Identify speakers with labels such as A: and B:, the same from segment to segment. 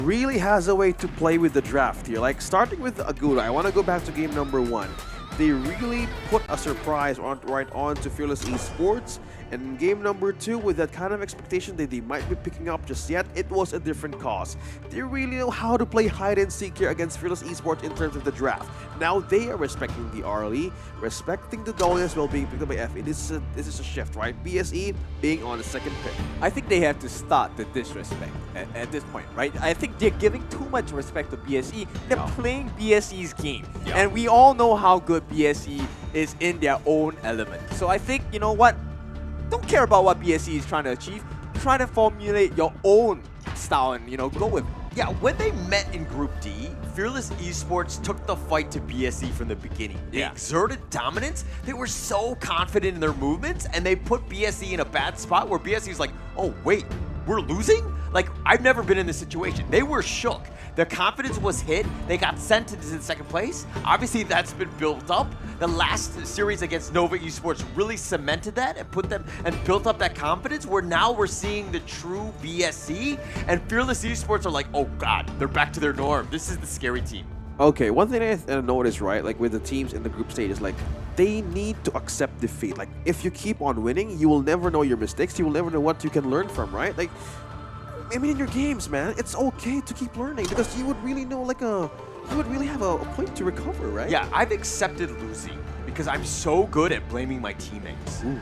A: Really has a way to play with the draft here. Like starting with Agura, I want to go back to game number 1. They really put a surprise right on to Fearless Esports. And in game number 2, with that kind of expectation that they might be picking up just yet, it was a different cause. They really know how to play hide and seek here against Fearless Esports in terms of the draft. Now they are respecting the RLE, respecting the Dolly as well being picked up by FE. This is a shift, right? BSE being on the second pick.
B: I think they have to start the disrespect at this point, right? I think they're giving too much respect to BSE. They're playing BSE's game. And we all know how good BSE is in their own element. So I think, you know what? Don't care about what BSE is trying to achieve. Try to formulate your own style and, go with it.
C: Yeah, when they met in Group D, Fearless Esports took the fight to BSE from the beginning. They exerted dominance. They were so confident in their movements, and they put BSE in a bad spot where BSE is like, oh, wait, we're losing? Like, I've never been in this situation. They were shook. Their confidence was hit. They got sent to second place. Obviously, that's been built up. The last series against Nova Esports really cemented that and put them and built up that confidence where now we're seeing the true BSE, and Fearless Esports are like, oh God, they're back to their norm. This is the scary team.
A: Okay, one thing I noticed, right, like with the teams in the group stage is like, they need to accept defeat. Like, if you keep on winning, you will never know your mistakes. You will never know what you can learn from, right? Like, I mean, in your games, man, it's okay to keep learning because you would really know, you would really have a point to recover, right?
C: Yeah, I've accepted losing because I'm so good at blaming my teammates. Ooh.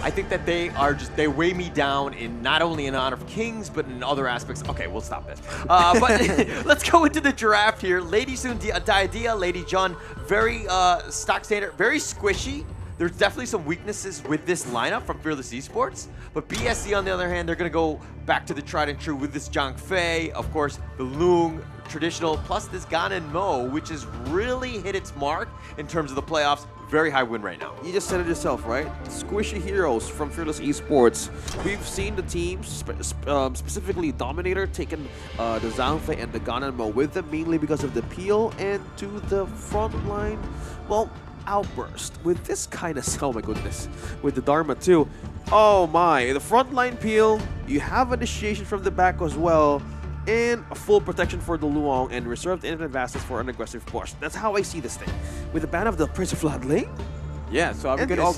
C: I think that they weigh me down in not only in Honor of Kings, but in other aspects. Okay, we'll stop this. But let's go into the draft here. Lady Soon Diadia, Lady John, very stock standard, very squishy. There's definitely some weaknesses with this lineup from Fearless Esports, but BSE on the other hand, they're going to go back to the tried and true with this Zhang Fei, of course, the Loong, traditional, plus this Ganon Mo, which has really hit its mark in terms of the playoffs. Very high win right now.
A: You just said it yourself, right? Squishy heroes from Fearless Esports. We've seen the teams, specifically Dominator, taking the Zhang Fei and the Ganon Mo with them, mainly because of the peel and to the front line. Well, outburst with this kind of, oh my goodness, with the Dharma too. Oh my, the frontline peel, you have initiation from the back as well, and a full protection for the Luong and reserved infinite vastness for an aggressive push. That's how I see this thing. With the ban of the Prince of Floodling.
B: Yeah, so are we gonna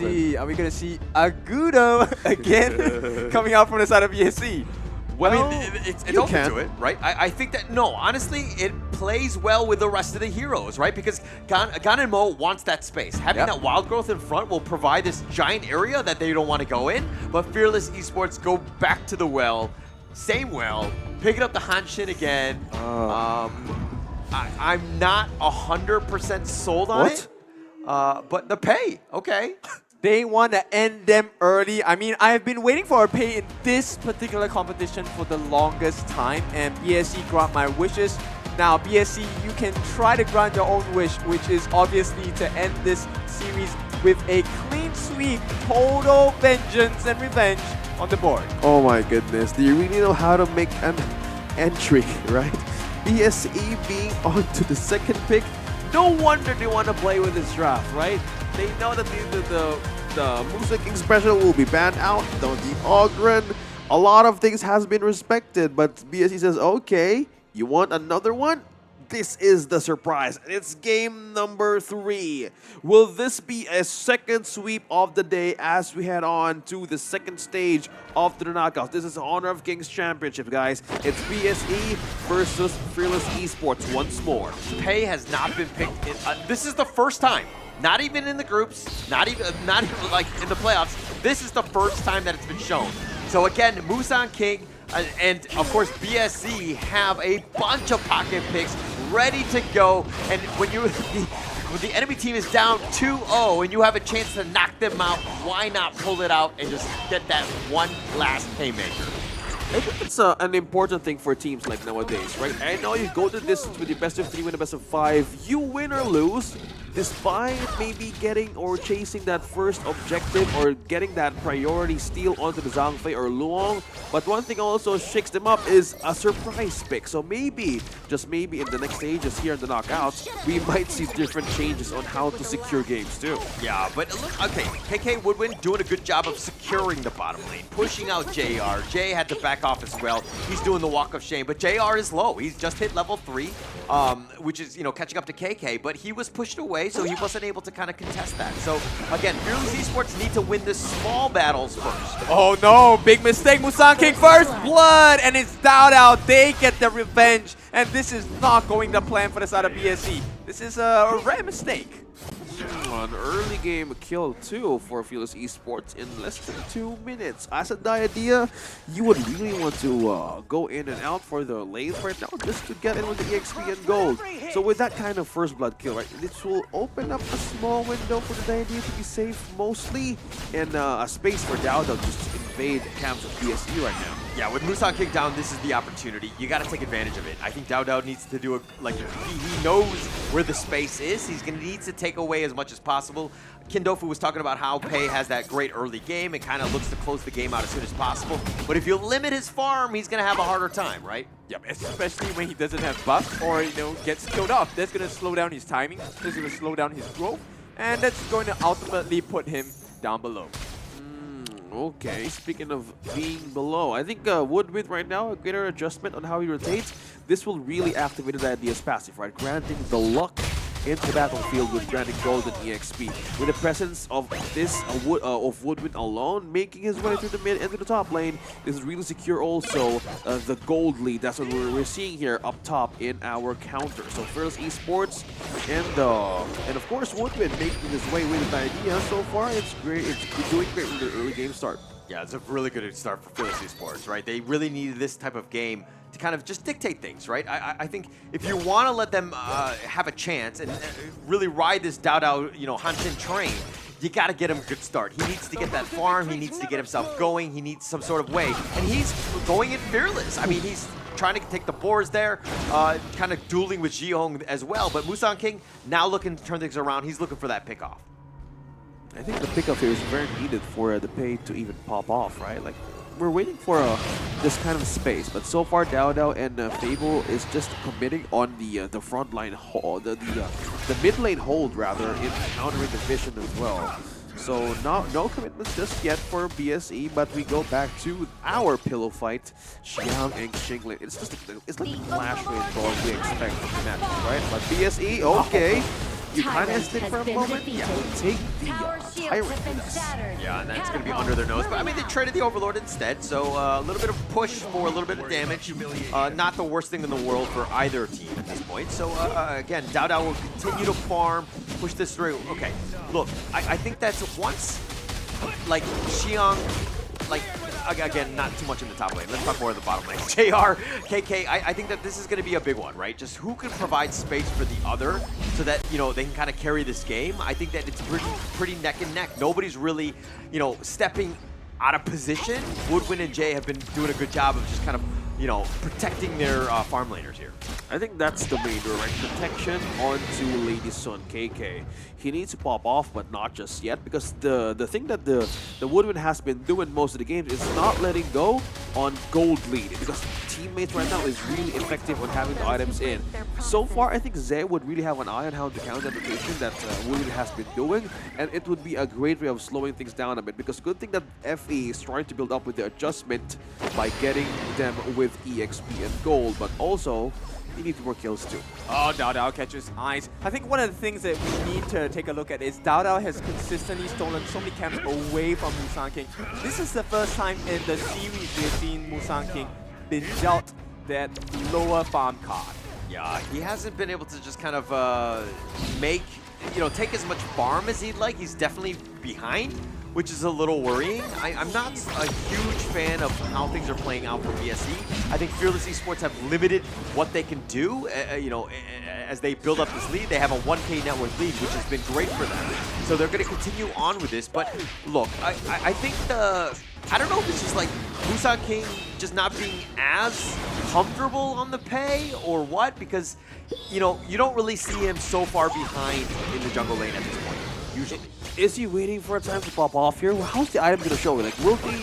B: see Agudo again coming out from the side of BSE?
C: Well, I mean, it's open to it, right? I think that, no, honestly, it plays well with the rest of the heroes, right? Because Ganon Mo wants that space. Having that wild growth in front will provide this giant area that they don't want to go in. But Fearless Esports go back to the well, same well, picking up the Hanshin again. I'm not 100% sold on it. But the pay, okay.
B: They want to end them early. I mean, I've been waiting for a pay in this particular competition for the longest time, and BSE grant my wishes. Now, BSE, you can try to grant your own wish, which is obviously to end this series with a clean sweep, total vengeance and revenge on the board.
A: Oh my goodness, do you really know how to make an entry, right? BSE being on to the second pick. No wonder they want to play with this draft, right? They know that the Musa King special will be banned out. The Ogren, a lot of things has been respected, but BSE says, okay, you want another one? This is the surprise. It's game number 3. Will this be a second sweep of the day as we head on to the second stage of the knockouts? This is Honor of Kings Championship, guys. It's BSE versus Fearless Esports once more.
C: Pay has not been picked. This is the first time. Not even in the groups, not even like in the playoffs. This is the first time that it's been shown. So again, Musan King and of course BSE have a bunch of pocket picks ready to go. And when the enemy team is down 2-0 and you have a chance to knock them out, why not pull it out and just get that one last haymaker?
A: I think it's an important thing for teams like nowadays, right? I know you go to this with the best of 3 win, the best of 5, you win or lose, despite maybe getting or chasing that first objective or getting that priority steal onto the Zhangfei or Luong. But one thing also shakes them up is a surprise pick. So maybe, just maybe in the next stages here in the knockouts, we might see different changes on how to secure games too.
C: Yeah, but look, okay, KK Woodwind doing a good job of securing the bottom lane, pushing out JR. Jay had to back off as well. He's doing the walk of shame, but JR is low. He's just hit level 3, which is, you know, catching up to KK, but he was pushed away, so he wasn't able to kind of contest that. So again, Fearless Esports need to win the small battles first.
B: Oh no, big mistake. Musang King first blood, and it's DaoDao. They get the revenge, and this is not going to plan for the side of BSE. This is a rare mistake.
A: An early game kill too for Fearless Esports in less than 2 minutes. As an idea, you would really want to go in and out for the lanes right now just to get in with the EXP and gold. So with that kind of first blood kill, right, this will open up a small window for the idea to be safe mostly, and a space for DaoDao just to invade camps of BSE right now.
C: Yeah, with Musang King down, this is the opportunity. You got to take advantage of it. I think DaoDao needs to do he knows where the space is. He's going to need to take away as much as possible. Kindofu was talking about how Pei has that great early game and kind of looks to close the game out as soon as possible. But if you limit his farm, he's going to have a harder time, right?
B: Yep, especially when he doesn't have buff or, you know, gets killed off. That's going to slow down his timing. That's going to slow down his growth. And that's going to ultimately put him down below.
A: Okay, speaking of being below, I think Woodwind right now, a greater adjustment on how he rotates, this will really activate the idea's passive, right? Granting the luck into the battlefield with granting gold and EXP. With the presence of this of Woodwind alone, making his way through the mid into the top lane, this is really secure also the gold lead. That's what we're seeing here up top in our counter. So Fearless Esports and of course Woodwind making his way with the idea. So far it's great. It's doing great with the early game start.
C: Yeah, it's a really good start for Fearless Esports, right? They really needed this type of game to kind of just dictate things, right? I think if you want to let them have a chance and really ride this DaoDao, you know, Hanshin train, you got to get him a good start. He needs to get that farm. He needs to get himself going. He needs some sort of way. And he's going in Fearless. I mean, he's trying to take the boars there, kind of dueling with Jihong as well. But Musang King now looking to turn things around. He's looking for that pickoff.
A: I think the pickup here is very needed for the Pei to even pop off, right? Like, we're waiting for this kind of space, but so far DaoDao and Fable is just committing on the front line hold, the mid lane hold rather, in countering the vision as well. So no commitments just yet for BSE, but we go back to our pillow fight, Xiang and Xingling. It's just it's like the clash rainbow we expect from the match, right? But BSE, okay. You kind of hesitate for a moment. Yeah, we'll take the Tyrant for this.
C: Yeah, and that's going to be under their nose. But I mean, they traded the Overlord instead, so a little bit of push for a little bit of damage. Not the worst thing in the world for either team at this point. So again, DaoDao will continue to farm, push this through. Okay, look, I think that's once, like, Xiang, like, again, not too much in the top lane. Let's talk more in the bottom lane. JR, KK, I think that this is going to be a big one, right? Just who can provide space for the other so that, you know, they can kind of carry this game. I think that it's pretty neck and neck. Nobody's really, you know, stepping out of position. Woodwind and Jay have been doing a good job of just kind of, you know, protecting their farm laners here.
A: I think that's the main door, right? Protection onto Lady Sun KK. He needs to pop off, but not just yet, because the thing that the Woodwind has been doing most of the games is not letting go on gold lead, because teammates right now is really effective on having the items in. So far, I think Zay would really have an eye on how to counter the rotation that Woodwind has been doing, and it would be a great way of slowing things down a bit, because good thing that FE is trying to build up with the adjustment by getting them with EXP and gold, but also you need more kills too.
B: Oh, DaoDao catches eyes. I think one of the things that we need to take a look at is DaoDao has consistently stolen so many camps away from Musang King. This is the first time in the series we've seen Musang King been dealt that lower farm card.
C: Yeah, he hasn't been able to just kind of make, you know, take as much farm as he'd like. He's definitely behind, which is a little worrying. I'm not a huge fan of how things are playing out for BSE. I think Fearless Esports have limited what they can do, you know, as they build up this lead. They have a 1K net worth lead, which has been great for them. So they're going to continue on with this. But look, I think I don't know if it's just like Busan King just not being as comfortable on the pay or what, because, you know, you don't really see him so far behind in the jungle lane at this point, usually.
A: Is he waiting for a time to pop off here? How's the item gonna show? Like, will he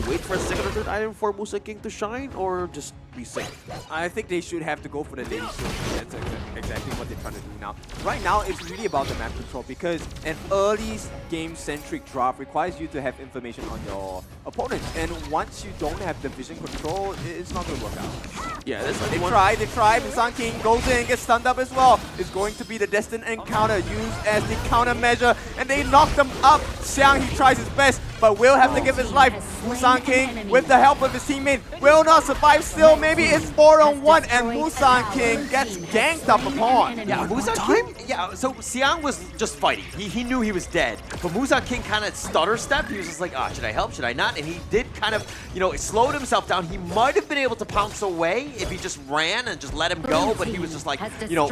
A: wait for a second or third item for Musa King to shine, or just be safe?
B: I think they should have to go for the lady shield. That's exactly what they're trying to do now. Right now, it's really about the map control, because an early game-centric draft requires you to have information on your opponent. And once you don't have the vision control, it's not going to work out.
A: Yeah, that's
B: They tried. Busan King goes in and gets stunned up as well. It's going to be the destined encounter used as the countermeasure, and they knock them up. Xiang, he tries his best, but will have to give his life. Busan King, with the help of his teammate, will not survive still. Maybe it's 4-on-1, and Busan King gets ganked up upon.
C: Yeah, Musa King, so Xiang was just fighting. He knew he was dead. But Musa King kind of stutter stepped. He was just like, should I help? Should I not? And he did kind of, you know, slowed himself down. He might have been able to pounce away if he just ran and just let him go. But he was just like, you know,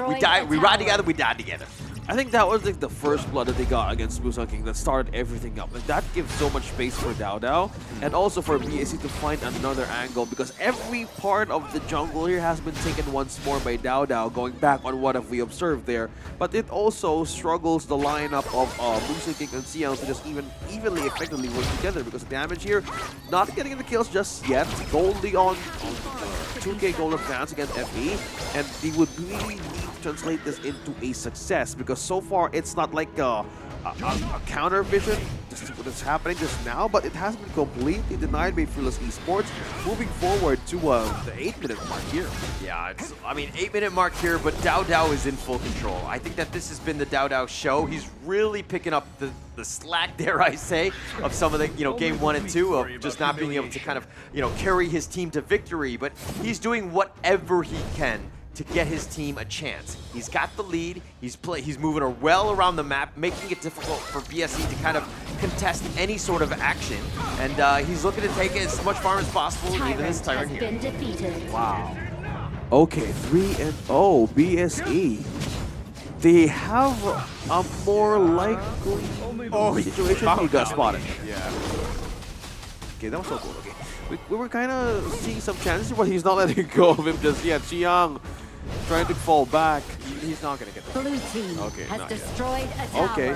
C: we ride together, we die together.
A: I think that was like the first blood that they got against Busan King that started everything up. And that gives so much space for Dao and also for BSC to find another angle, because every part of the jungle here has been taken once more by Dao, going back on what have we observed there. But it also struggles the lineup of Busan King and Xiang to just evenly effectively work together, because the damage here, not getting the kills just yet. Goldie on 2K gold advance against FE, and they would really need to translate this into a success, because so far it's not like a counter vision that's happening just now, but it has been completely denied by Fearless Esports. Moving forward to the 8-minute mark here.
C: Yeah, I mean, 8-minute mark here, but Dao is in full control. I think that this has been the Dao show. He's really picking up the slack, dare I say, of some of the, you know, game 1 and 2 of just not being able to kind of, you know, carry his team to victory. But he's doing whatever he can to get his team a chance. He's got the lead, he's moving well around the map, making it difficult for BSC to kind of contest any sort of action, and he's looking to take as much farm as possible, even this Tyrant here.
A: Wow. Okay, 3-0 BSE. They have a more likely situation. He got spotted.
C: Yeah.
A: Okay, that was so cool. Okay, we were kind of seeing some chances, but he's not letting go of him just yet. Xiang trying to fall back.
B: He's not going to get that.
D: Blue team has destroyed a tower.
A: Okay,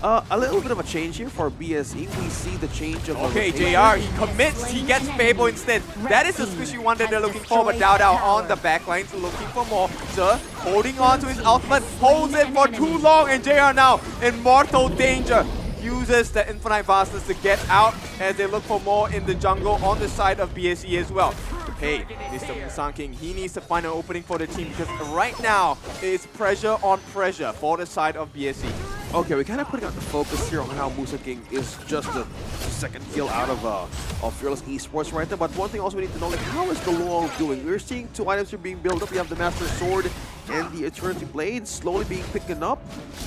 A: a little bit of a change here for BSE. We see the change of.
B: Okay, JR, he commits, he gets Fable instead. That is the squishy one that they're looking for, but Dao on the back lines looking for more. Sir, holding on to his ultimate, holds it for too long, and JR now in mortal danger. Uses the infinite vastness to get out as they look for more in the jungle on the side of BSE as well. Hey, Mr. Busan King, he needs to find an opening for the team, because right now it's pressure on pressure for the side of BSE.
A: Okay, we kind of putting out the focus here on how Musa King is just the second kill out of Fearless Esports right now. But one thing also we need to know, like, how is the Luo doing? We're seeing two items here being built up. We have the Master Sword and the Eternity Blade slowly being picked up.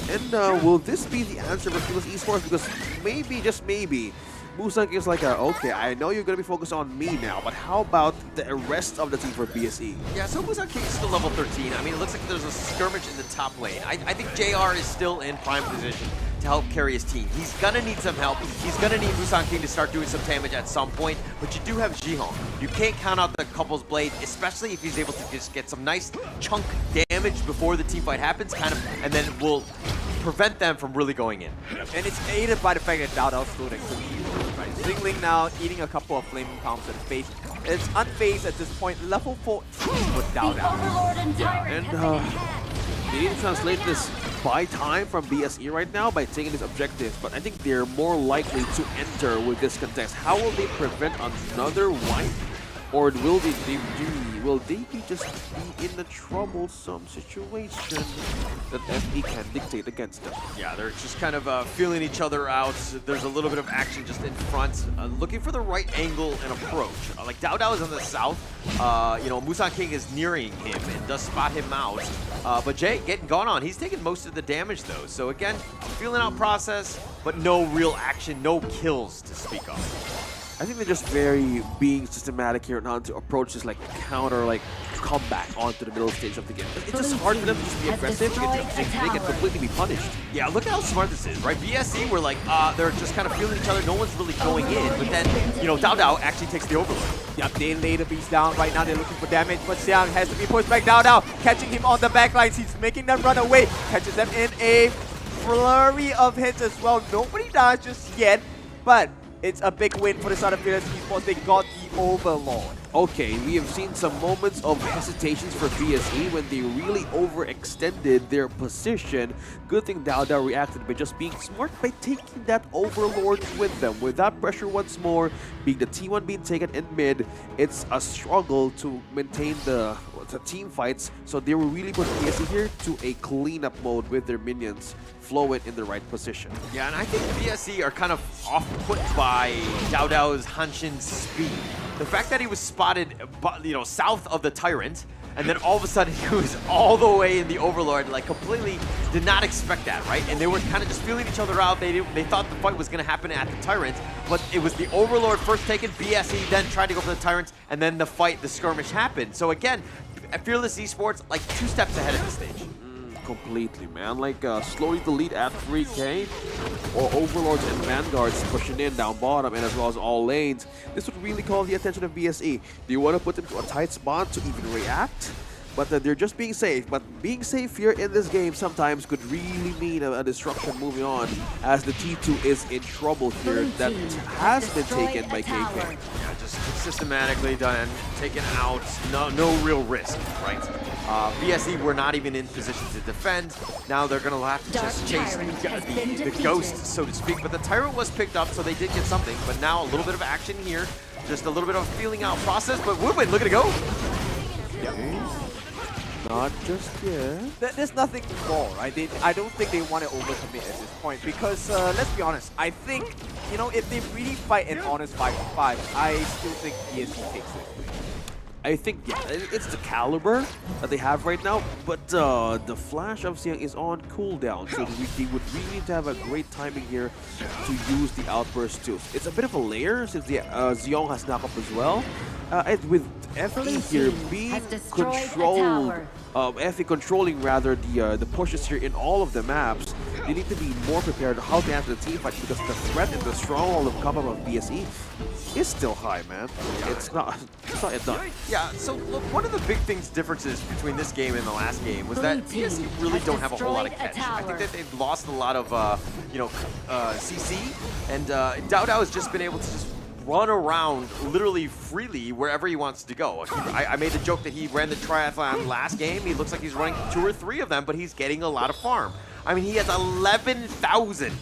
A: And will this be the answer for Fearless Esports? Because maybe, just maybe, Busan King is like, okay, I know you're going to be focused on me now, but how about the rest of the team for BSE?
C: Yeah, so Busan King is still level 13. I mean, it looks like there's a skirmish in the top lane. I think JR is still in prime position to help carry his team. He's gonna need some help. He's gonna need Busan King to start doing some damage at some point, but you do have Jihong. You can't count out the couple's blade, especially if he's able to just get some nice chunk damage before the team fight happens, kind of, and then will prevent them from really going in.
B: And it's aided by the fact that Dao stood next to him. Right, Zingling now eating a couple of flaming palms at the face. It's unfazed at this point, level 14 with Dao.
A: And they need to translate this buy time from BSE right now by taking these objectives, but I think they're more likely to enter with this contest. How will they prevent another wipe? Or will they be just be in a troublesome situation that FE can dictate against them?
C: Yeah, they're just kind of feeling each other out. There's a little bit of action just in front, looking for the right angle and approach. Like Dao is on the south. You know, Busan King is nearing him and does spot him out. But Jay getting gone on. He's taking most of the damage though. So again, feeling out process, but no real action, no kills to speak of.
A: I think they're just very being systematic here and how to approach this like counter, like come back onto the middle stage of the game. It's just hard for them to just be aggressive and they can completely be punished.
C: Yeah, look at how smart this is, right? BSC were like, they're just kind of feeling each other. No one's really going in, but then, you know, Dao actually takes the overload.
B: Yep, they lay the beast down. Right now they're looking for damage, but Xiang has to be pushed back. Dao catching him on the backlines. He's making them run away. Catches them in a flurry of hits as well. Nobody dies just yet, but it's a big win for the side of Fearless Esports. They got the Overlord.
A: Okay, we have seen some moments of hesitations for BSE when they really overextended their position. Good thing Dao reacted by just being smart by taking that Overlord with them. With that pressure once more, being the T1 being taken in mid, it's a struggle to maintain the team fights. So they will really put BSE here to a cleanup mode with their minions flow it in the right position.
C: Yeah, and I think BSC are kind of off-put by Dao's Hanshin's speed. The fact that he was spotted, you know, south of the Tyrant, and then all of a sudden he was all the way in the Overlord, like completely did not expect that, right? And they were kind of just feeling each other out. They thought the fight was going to happen at the Tyrant, but it was the Overlord first taken, BSC then tried to go for the Tyrant, and then the fight, the skirmish happened. So again, Fearless Esports, like 2 steps ahead at this stage.
A: Completely, man. Like slowly the lead at 3K, or Overlords and Vanguards pushing in down bottom and as well as all lanes. This would really call the attention of BSE. Do you want to put them to a tight spot to even react? But they're just being safe. But being safe here in this game sometimes could really mean a destruction moving on, as the T2 is in trouble here that has been taken by KK.
C: Yeah, just systematically done, taken out, no real risk, right? BSE were not even in position to defend. Now they're going to have to just chase the ghost, so to speak. But the Tyrant was picked up, so they did get something. But now a little bit of action here. Just a little bit of a feeling out process. But Woodwind, look at it go.
A: Yep. Not just yet.
B: There's nothing more, right? I don't think they want to overcommit at this point because, let's be honest, I think, you know, if they really fight an honest 5-5, I still think BSC takes it.
A: I think, yeah, it's the caliber that they have right now, but the flash of Xiang is on cooldown, so they would really need to have a great timing here to use the outburst too. It's a bit of a layer since the Xiong has knock up as well. And with FE here being controlled, FE controlling rather the pushes here in all of the maps, they need to be more prepared how to answer the team fight because the threat and the stronghold of combat of BSE is still high, man. It's not yet done.
C: Yeah, so look, one of the big differences between this game and the last game was that BSE really don't have a whole lot of catch. I think that they've lost a lot of, you know, CC, and Dao has just been able to just run around literally freely wherever he wants to go. I made the joke that he ran the triathlon last game. He looks like he's running 2 or 3 of them, but he's getting a lot of farm. I mean, he has 11,000,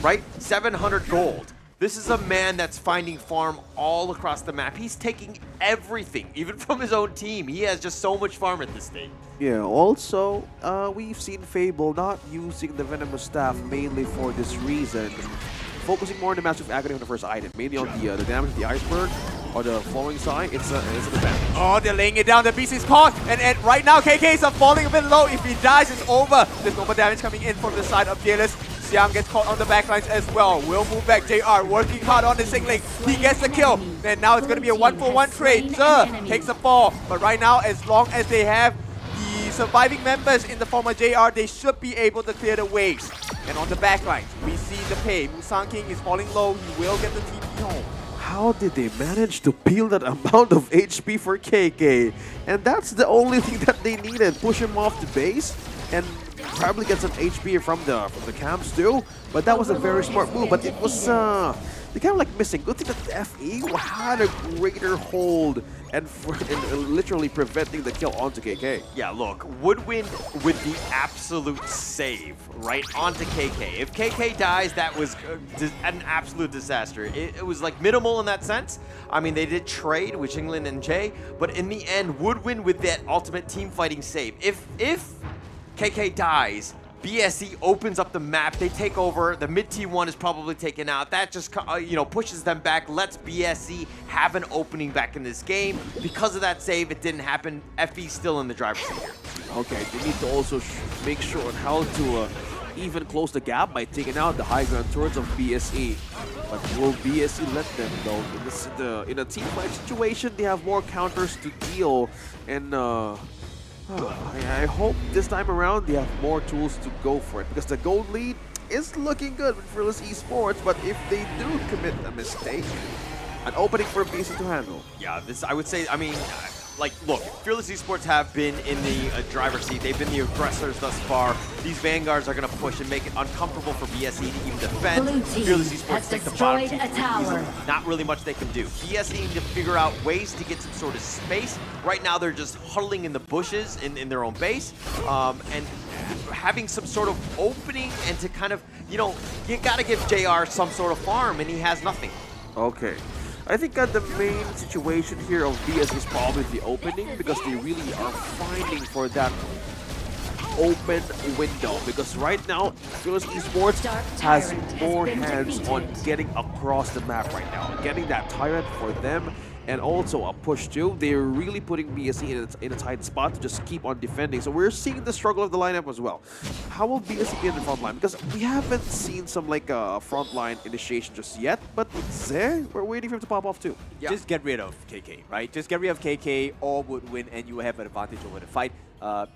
C: right? 700 gold. This is a man that's finding farm all across the map. He's taking everything, even from his own team. He has just so much farm at this stage.
A: Yeah, also, we've seen Fable not using the Venomous Staff mainly for this reason. Focusing more on the Massive Agony on the first item, mainly on the damage of the iceberg or the flowing side. It's an advantage.
B: Oh, they're laying it down. The beast is caught, and right now KK is falling a bit low. If he dies, it's over. There's no more damage coming in from the side of Fearless. Xiang gets caught on the backlines as well. Will move back. JR working hard on the singling. He gets the kill. And now it's going to be a 1-for-1 trade. Takes the fall. But right now, as long as they have the surviving members in the form of JR, they should be able to clear the waves. And on the backlines, we see the pay. Musang King is falling low. He will get the TP home.
A: How did they manage to peel that amount of HP for KK? And that's the only thing that they needed. Push him off the base and probably get some HP from the camps too. But that was a very smart move. But it was they kind of like missing. Good thing that FE had a greater hold and literally preventing the kill onto KK.
C: Yeah, look, Woodwind with the absolute save, right, onto KK. If KK dies, that was an absolute disaster. It was like minimal in that sense. I mean, they did trade with England and Jay, but in the end, Woodwind with that ultimate team fighting save. If KK dies, BSE opens up the map, they take over, the mid T1 is probably taken out. That just, you know, pushes them back, lets BSE have an opening back in this game. Because of that save, it didn't happen. FE's still in the driver's seat here.
A: Okay, they need to also make sure on how to even close the gap by taking out the high ground turrets of BSE. But will BSC let them though? In a team fight situation, they have more counters to deal, and I hope this time around they have more tools to go for it, because the gold lead is looking good with Fearless Esports. But if they do commit a mistake, an opening for BSC to handle.
C: Yeah, this I would say. I mean, like, look, Fearless Esports have been in the driver's seat. They've been the aggressors thus far. These Vanguards are going to push and make it uncomfortable for BSC to even defend.
D: Blue team
C: Fearless Esports
D: has
C: take the bottom
D: destroyed
C: two
D: a tower.
C: easily. Not really much they can do. BSC need to figure out ways to get some sort of space. Right now, they're just huddling in the bushes in their own base, and having some sort of opening, and to kind of, you know, you got to give JR some sort of farm, and he has nothing.
A: Okay. I think the main situation here of BSC is probably the opening, because they really are finding for that open window. Because right now, Fearless Esports has more hands on getting across the map right now, getting that tyrant for them, and also a push too. They're really putting BSC in a tight spot to just keep on defending. So we're seeing the struggle of the lineup as well. How will BSC get in the front line? Because we haven't seen some like front line initiation just yet, but it's there. We're waiting for him to pop off too.
B: Yeah. Just get rid of KK, right? Just get rid of KK, all would win, and you will have an advantage over the fight.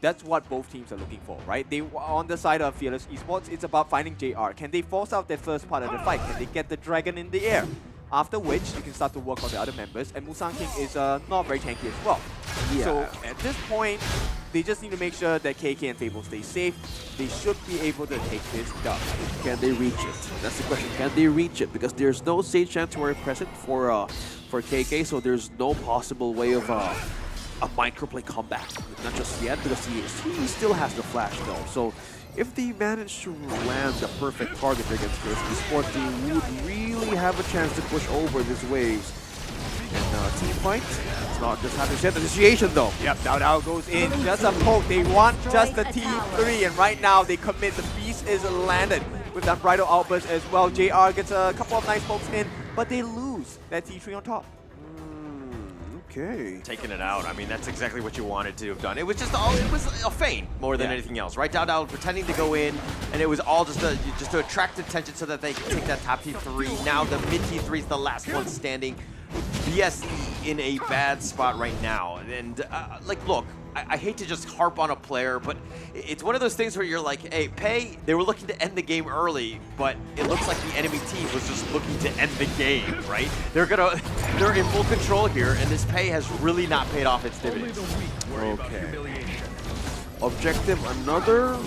B: That's what both teams are looking for, right? They on the side of Fearless Esports, it's about finding JR. Can they force out their first part of the fight? Can they get the dragon in the air? After which, you can start to work on the other members, and Musang King is not very tanky as well.
A: Yeah.
B: So at this point, they just need to make sure that KK and Fable stay safe. They should be able to take this dub.
A: Can they reach it? That's the question. Can they reach it? Because there's no Sage Sanctuary present for KK, so there's no possible way of a microplay comeback. Not just yet, because he still has the flash though. So if they manage to land the perfect target against Fearless Esports, they would really have a chance to push over these waves. And team fight, it's not just having set the initiation though.
B: Yep, Dao goes in, just a poke. They want just the T3, and right now they commit. The beast is landed with that Bridal Outburst as well. JR gets a couple of nice pokes in, but they lose that T3 on top.
A: Okay.
C: Taking it out. I mean, that's exactly what you wanted to have done. It was just it was a feint more than anything else, right? Dao pretending to go in, and it was all just to attract attention so that they could take that top T3. Now the mid T3 is the last one standing. BSC in a bad spot right now, and like, look, I hate to just harp on a player, but it's one of those things where you're like, hey, Pei, they were looking to end the game early, but it looks like the enemy team was just looking to end the game, right? They're in full control here, and this Pei has really not paid off its dividends.
A: Okay. Objective, another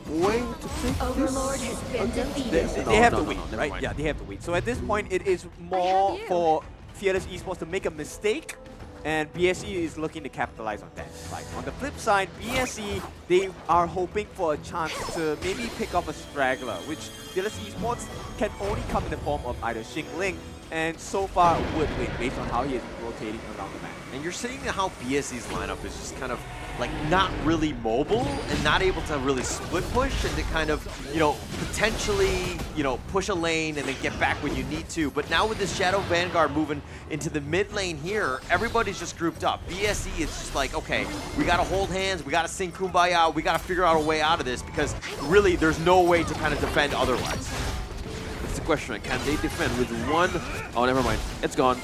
A: way to take
D: Overlord
A: this?
D: has been defeated.
B: They have to
A: no,
B: wait,
A: never
B: right?
A: mind.
B: Yeah, they have to wait. So at this point, it is more
D: you.
B: for Fearless Esports to make a mistake, and BSC is looking to capitalize on that. Like, on the flip side, BSC, they are hoping for a chance to maybe pick off a straggler, which Fearless Esports can only come in the form of either Xing Ling, and so far would win based on how he is rotating around the map.
C: And you're seeing how BSC's lineup is just kind of like not really mobile and not able to really split push and to kind of, you know, potentially, you know, push a lane and then get back when you need to. But now with this Shadow Vanguard moving into the mid lane here, everybody's just grouped up. BSC is just like, okay, we got to hold hands, we got to sing Kumbaya, we got to figure out a way out of this, because really there's no way to kind of defend otherwise.
A: That's the question. Can they defend with one? Oh, never mind. It's gone.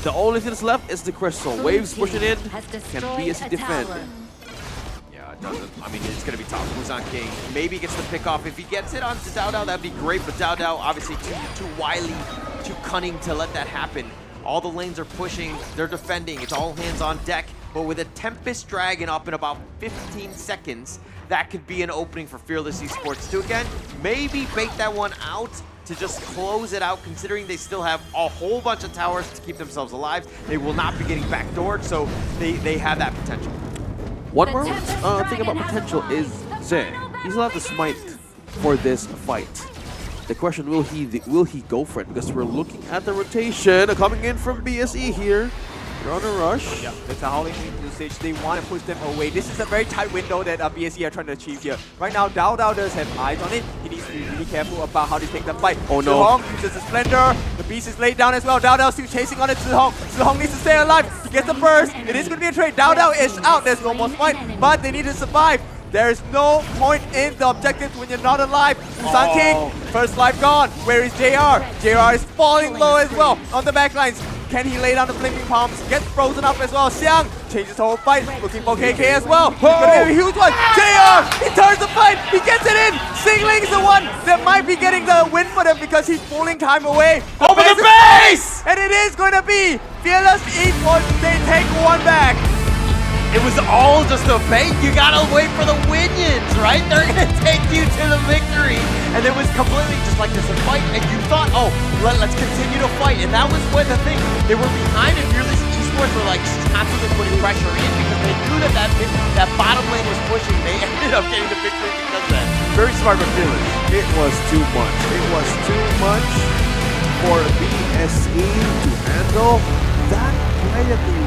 A: The only thing that's left is the crystal. Waves pushing in. Can BSC defend?
C: Yeah, it doesn't. I mean, it's going to be tough. Musang King maybe gets the pick off. If he gets it onto Dao, that'd be great. But Dao obviously too wily, too cunning to let that happen. All the lanes are pushing. They're defending. It's all hands on deck. But with a Tempest Dragon up in about 15 seconds, that could be an opening for Fearless Esports to, again, maybe bait that one out to just close it out, considering they still have a whole bunch of towers to keep themselves alive. They will not be getting backdoored, so they have that potential.
A: One more thing about potential is Zhe. He's allowed to smite for this fight. The question, will he go for it? Because we're looking at the rotation coming in from BSE here. They're on a rush.
B: Yeah, that's a howling usage. They want to push them away. This is a very tight window that BSC are trying to achieve here. Right now, Dao does have eyes on it. He needs to be really careful about how they take the fight.
A: Oh no.
B: Zihong uses the Splendor. The beast is laid down as well. Dao still chasing on it. Zihong needs to stay alive. He gets the burst. It is going to be a trade. Dao is out. There's no more fight, but they need to survive. There's no point in the objectives when you're not alive. Sun King, first life gone. Where is JR? JR is falling low as well on the backlines. Can he lay down the flaming palms? Gets frozen up as well. Xiang changes the whole fight, looking for KK as well. Gonna be a huge one. JR, he turns the fight, he gets it in. Singling is the one that might be getting the win for them because he's pulling time away.
C: Over the
B: is-
C: base!
B: And it is going to be Fearless Esports. They take one back.
C: It was all just a bait. You gotta wait for the Winions, right? They're gonna take you to the victory. And it was completely just like this a fight. And you thought, oh, let's continue to fight. And that was when the thing, they were behind and Fearless Esports were like constantly putting pressure in because they knew that bottom lane was pushing. They ended up getting the victory because of that.
A: Very smart but Fearless. It was too much. It was too much for BSE to handle. That play that they